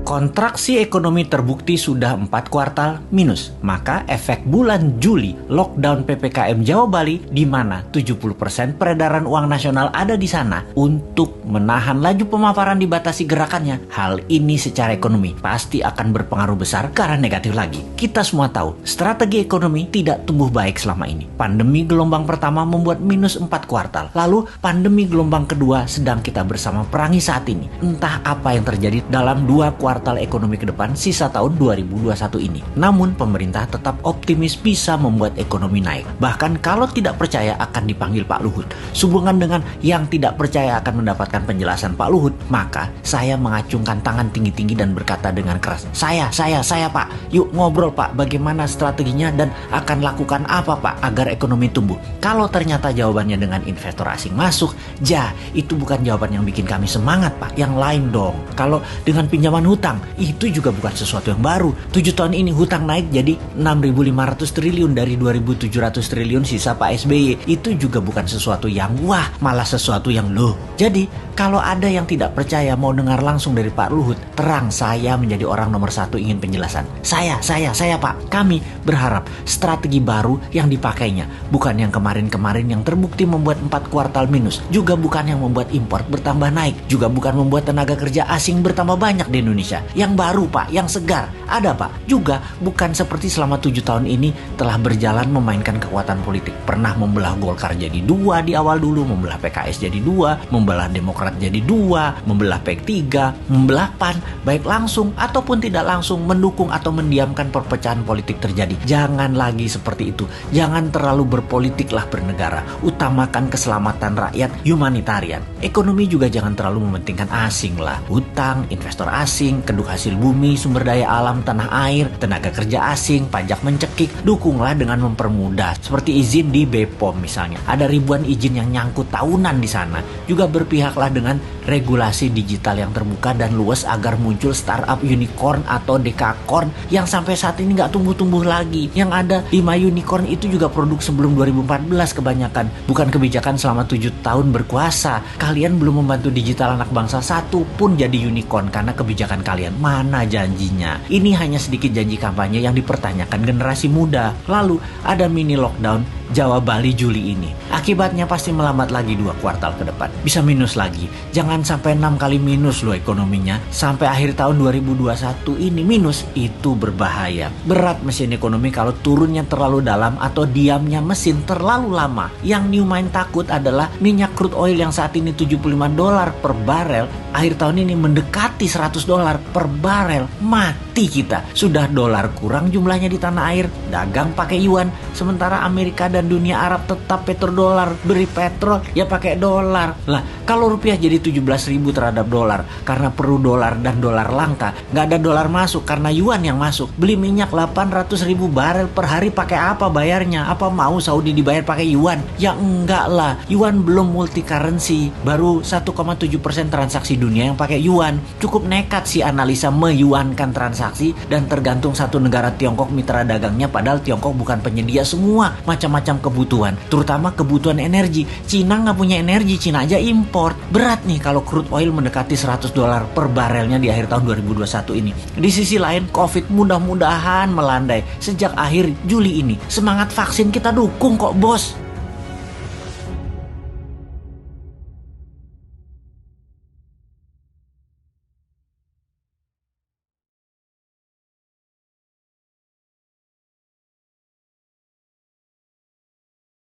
Kontraksi ekonomi terbukti sudah 4 kuartal minus. Maka efek bulan Juli lockdown PPKM Jawa Bali di mana 70% peredaran uang nasional ada di sana untuk menahan laju pemaparan dibatasi gerakannya. Hal ini secara ekonomi pasti akan berpengaruh besar ke arah negatif lagi. Kita semua tahu strategi ekonomi tidak tumbuh baik selama ini. Pandemi gelombang pertama membuat minus 4 kuartal. Lalu pandemi gelombang kedua sedang kita bersama perangi saat ini. Entah apa yang terjadi dalam 2 kuartal ekonomi ke depan sisa tahun 2021 ini. Namun pemerintah tetap optimis bisa membuat ekonomi naik. Bahkan kalau tidak percaya akan dipanggil Pak Luhut. Sehubungan dengan yang tidak percaya akan mendapatkan penjelasan Pak Luhut, maka saya mengacungkan tangan tinggi-tinggi dan berkata dengan keras, Saya Pak, yuk ngobrol Pak, bagaimana strateginya dan akan lakukan apa Pak agar ekonomi tumbuh. Kalau ternyata jawabannya dengan investor asing masuk, itu bukan jawaban yang bikin kami semangat Pak, yang lain dong. Kalau dengan pinjaman hutang, itu juga bukan sesuatu yang baru. 7 tahun ini hutang naik jadi 6.500 triliun dari 2.700 triliun sisa Pak SBY. Itu juga bukan sesuatu yang wah, malah sesuatu yang loh. Jadi, kalau ada yang tidak percaya mau dengar langsung dari Pak Luhut, terang saya menjadi orang nomor 1 ingin penjelasan. Saya Pak. Kami berharap strategi baru yang dipakainya. Bukan yang kemarin-kemarin yang terbukti membuat 4 kuartal minus. Juga bukan yang membuat impor bertambah naik. Juga bukan membuat tenaga kerja asing bertambah banyak di Indonesia. Yang baru Pak, yang segar. Ada Pak. Juga bukan seperti selama 7 tahun ini telah berjalan memainkan kekuatan politik. Pernah membelah Golkar jadi 2 di awal dulu, membelah PKS jadi 2, membelah Demokrat jadi 2, membelah P3, membelah PAN, baik langsung ataupun tidak langsung mendukung atau mendiamkan perpecahan politik terjadi. Jangan lagi seperti itu. Jangan terlalu berpolitiklah bernegara. Utamakan keselamatan rakyat, humanitarian. Ekonomi juga jangan terlalu mementingkan asing lah. Hutang, investor asing, keduk hasil bumi, sumber daya alam, tanah air, tenaga kerja asing, pajak mencekik. Dukunglah dengan mempermudah. Seperti izin di BPOM misalnya. Ada ribuan izin yang nyangkut tahunan di sana. Juga berpihaklah dengan regulasi digital yang terbuka dan luas agar muncul startup unicorn atau dekakorn yang sampai saat ini nggak tumbuh-tumbuh lagi. Yang ada 5 unicorn itu juga produk sebelum 2014 kebanyakan. Bukan kebijakan selama 7 tahun berkuasa. Kalian belum membantu digital anak bangsa satu pun jadi unicorn karena kebijakan kalian. Mana janjinya? Ini hanya sedikit janji kampanye yang dipertanyakan generasi muda. Lalu ada mini lockdown Jawa Bali Juli ini. Akibatnya pasti melambat lagi 2 kuartal ke depan. Bisa minus lagi. Jangan sampai 6 kali minus loh ekonominya. Sampai akhir tahun 2021 ini minus. Itu berbahaya. Berat mesin ekonomi kalau turunnya terlalu dalam atau diamnya mesin terlalu lama. Yang Newmind takut adalah minyak crude oil yang saat ini $75 per barel. Akhir tahun ini mendekati $100 per barel. Mati kita. Sudah dolar kurang jumlahnya di tanah air. Dagang pakai yuan. Sementara Amerika dan dunia Arab tetap petrodolar. Beri petrol ya pakai dolar. Lah kalau rupiah jadi 17.000 terhadap dolar karena perlu dolar dan dolar langka, nggak ada dolar masuk karena yuan yang masuk. Beli minyak 800.000 barel per hari pakai apa bayarnya? Apa mau Saudi dibayar pakai yuan? Ya enggak lah. Yuan belum multi currency. Baru 1,7% transaksi dunia yang pakai yuan. Cukup nekat sih analisa meyuankan transaksi dan tergantung satu negara Tiongkok mitra dagangnya, padahal Tiongkok bukan penyedia semua macam-macam kebutuhan, terutama kebutuhan energi. Cina nggak punya energi, Cina aja import. Berat nih kalau crude oil mendekati $100 per barelnya di akhir tahun 2021 ini. Di sisi lain, COVID mudah-mudahan melandai sejak akhir Juli ini. Semangat vaksin kita dukung kok bos.